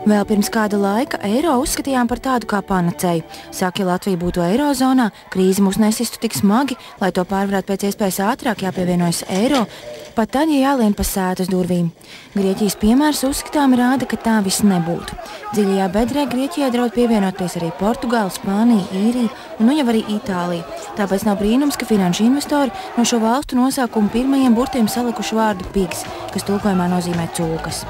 Vēl pirms kāda laika eiro uzskatījām par tādu kā panacēju. Saka, ja Latvija būtu eirozonā, krīze mūs nesistu tik smagi, lai to pārvarētu pēc iespējas ātrāk jāpievienojas eiro, pat tad, ja jālien pa sētas durvīm. Grieķijas piemērs uzskatām rāda, ka tā viss nebūtu. Dziļajā bedrē Grieķijai draud pievienoties arī Portugāla, Spānija, Īrija un nu jau arī Itālija. Tāpēc nav brīnums, ka finanšu investori no šo valstu nosaukumu pirmajiem burtiem salikuši vārdu pigs, kas tulkojumā nozīmē cūkas.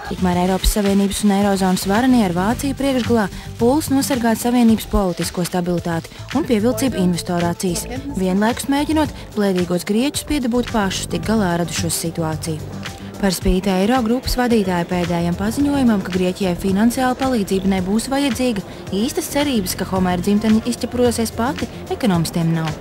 Tikmēr Eiropas Savienības un Eirozonas varenie ar Vāciju priekšgalā pūlas nosargāt Savienības politisko stabilitāti un pievilcību investorācijas, vienlaikus mēģinot blēdīgos grieķus piedabūt pašus tik galā radušos situāciju. Par spīti Eiro grupas vadītāja pēdējiem paziņojumam, ka Grieķijai finansiāla palīdzība nebūs vajadzīga, īstas cerības, ka Homēra dzimtene izķeprosies pati, ekonomistiem nav.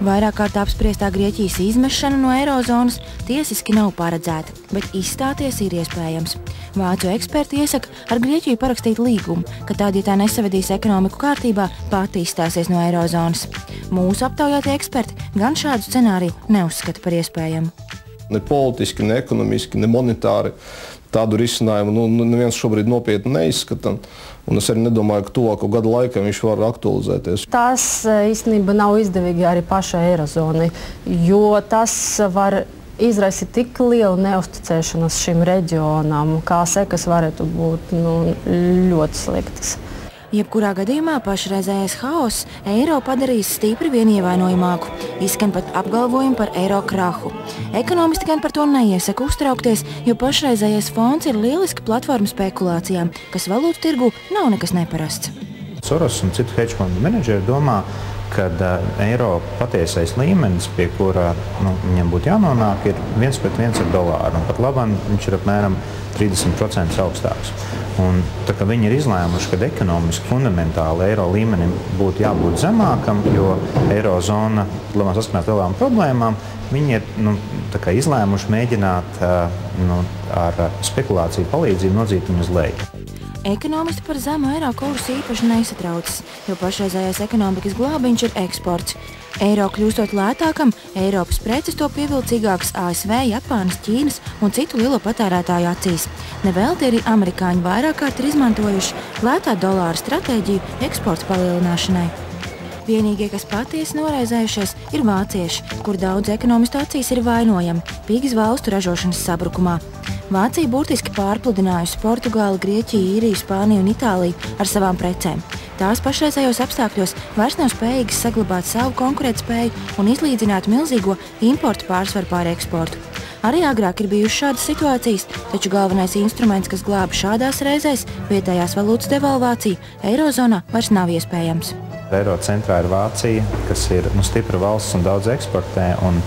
Vairāk kārt apspriestā Grieķijas izmešana no Eirozonas tiesiski nav paredzēta, bet izstāties ir iespējams. Vācu eksperti iesaka ar Grieķiju parakstīt līgumu, ka tad, ja tā nesavedīs ekonomiku kārtībā, pati izstāsies no Eirozonas. Mūsu aptaujātie eksperti gan šādu scenāriju neuzskata par iespējamu. Ne politiski, ne ekonomiski, ne monetāri tādu risinājumu neviens šobrīd nopietni neizskata. Un es arī nedomāju, ka tuvāko gadu laikā viņš var aktualizēties. Tas īstenībā nav izdevīgi arī pašai Eirozonai, jo tas var izraisīt tik lielu neusticēšanos šim reģionam, kā sekas varētu būt ļoti sliktas. Jebkurā gadījumā pašreizējais haoss eiro padarīs stipri vien ievainojamāku. Izskan pat apgalvojumi par eiro krahu. Ekonomisti gan par to neiesaka uztraukties, jo pašreizējais fonds ir lieliska platforma spekulācijām, kas valūtu tirgu nav nekas neparasts. Soros un citu hedge fondu menedžeri domā, ka eiro patiesais līmenis, pie kura viņam būtu jānonāk, ir 1:1 ar dolāru. Un pat labam viņš ir apmēram 30% augstāks. Un tā kā viņi ir izlēmuši, ka ekonomiski fundamentāli eiro līmenim būtu jābūt zemākam, jo eirozona saskanās lielām problēmām, viņi ir izlēmuši mēģināt ar spekulāciju palīdzību nodzīt viņu uz leju. Ekonomisti par zemu eiro kursu īpaši nesatraucas, jo pašreizējais ekonomikas glābiņš ir eksports. Eiro kļūstot lētākam, Eiropas preces to pievilcīgākas ASV, Japānas, Ķīnas un citu lielo patērētāju acīs. Nevelti arī amerikāņi vairāk kārt ir izmantojuši lētā dolāra stratēģiju eksporta palielināšanai. Vienīgie, kas patiesi noraizējušies, ir vācieši, kur daudz ekonomistu acīs ir vainojami pigas valstu ražošanas sabrukumā. Vācija burtiski pārpludinājusi Portugāli, Grieķiju, Īriju, Spāniju un Itāliju ar savām precēm. Tās pašreizējos apstākļos vairs nav spējīgas saglabāt savu konkurētspēju un izlīdzināt milzīgo importu pārsvaru pār eksportu. Arī agrāk ir bijušas šādas situācijas, taču galvenais instruments, kas glāba šādās reizēs, vietējās valūtas devalvācija, Eirozonā vairs nav iespējams. Eiro centrā ir Vācija, kas ir stipra valsts un daudz eksportē, un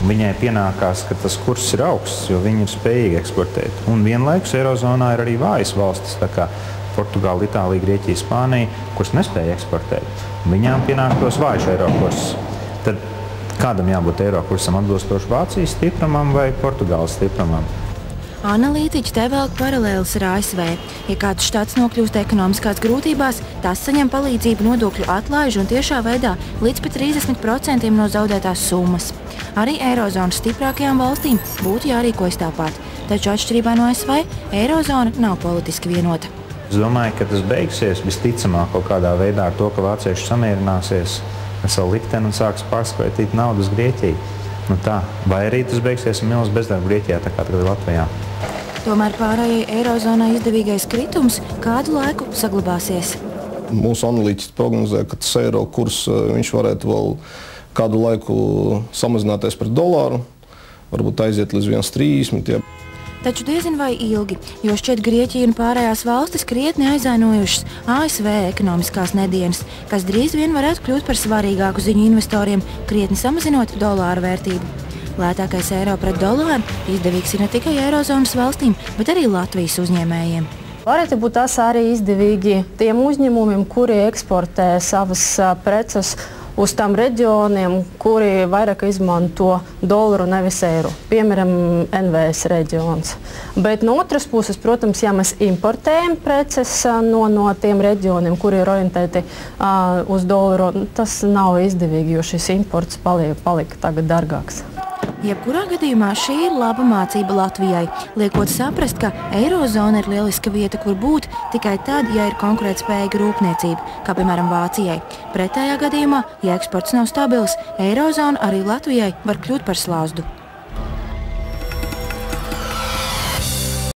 viņai pienākās, ka tas kurs ir augsts, jo viņi ir spējīgi eksportēt. Un vienlaikus Eirozonā ir arī vājas valstis, tā kā Portugāla, Itālija, Grieķija, Spānija, kuras nespēja eksportēt. Viņām pienāktos vājš eiro kurs. Tad kādam jābūt eiro kursam atbilstoši Vācijas stiprumam vai Portugāles stiprumam? Analītiķi te velk paralēlis ar ASV. Ja kāds štats nokļūst ekonomiskās grūtībās, tas saņem palīdzību nodokļu atlaižu un tiešā veidā līdz pat 30% no zaudētās summas. Arī Eirozonas stiprākajām valstīm būtu jārīkojas tāpat, taču atšķirībā no ASV, Eirozona nav politiski vienota. Es domāju, ka tas beigsies visticamāk kaut kādā veidā ar to, ka vācieši samierināsies ar savu likteni un sāks pārskaitīt naudu uz Grieķiju. Vai arī tas beigsies ar milzu bezdarbu Grieķijā, tā kā tagad Latvijā. Tomēr pārējai Eirozonai izdevīgais kritums kādu laiku saglabāsies. Mūsu analītiķi prognozē, ka tas eiro kurs viņš varētu vēl kādu laiku samazināties pret dolāru, varbūt aiziet līdz 1,30. Taču diezin vai ilgi, jo šķiet Grieķija un pārējās valstis krietni aizainojušas ASV ekonomiskās nedienas, kas drīz vien varētu kļūt par svarīgāku ziņu investoriem, krietni samazinot dolāru vērtību. Lētākais eiro pret dolāru izdevīgs ir ne tikai Eirozonas valstīm, bet arī Latvijas uzņēmējiem. Varētu būt tas arī izdevīgi tiem uzņēmumiem, kuri eksportē savas preces uz tām reģioniem, kuri vairāk izmanto dolāru nevis eiro, piemēram, NVS reģions. Bet no otras puses, protams, ja mēs importējam preces no tiem reģioniem, kuri ir orientēti uz dolāru, tas nav izdevīgi, jo šis imports palika tagad dārgāks. Jebkurā gadījumā šī ir laba mācība Latvijai, liekot saprast, ka Eirozona ir lieliska vieta, kur būt tikai tad, ja ir konkurētspējīga rūpniecība, kā piemēram Vācijai. Pretējā gadījumā, ja eksports nav stabils, Eirozona arī Latvijai var kļūt par slazdu.